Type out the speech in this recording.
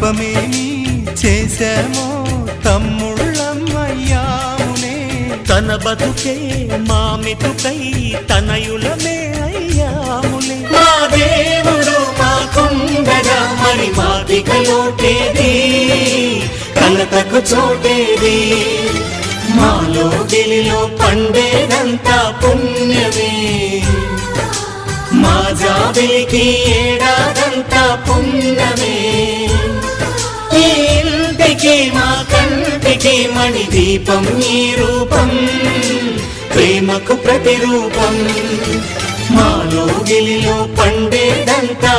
పాపమేమి చేశామో తమ్ముళ్ళమయ్యామునే. తన బతుకే మామితుకై తనయులమే అయ్యాములే. మా దేవుడు మాకుండగా మరి మాదిక లోటేది, కలతకు చోటేది. మాలో గిలిలో పండేదంతా పుణ్యమే, మా జాబిలికి ఏడాదంతా పుణ్యమే. ఈ ఇంటికి మా కంటికి మణి దీపం ఈ రూపం, ప్రేమకు ప్రతిరూపం. మాలో గిలిలో పండేదంతా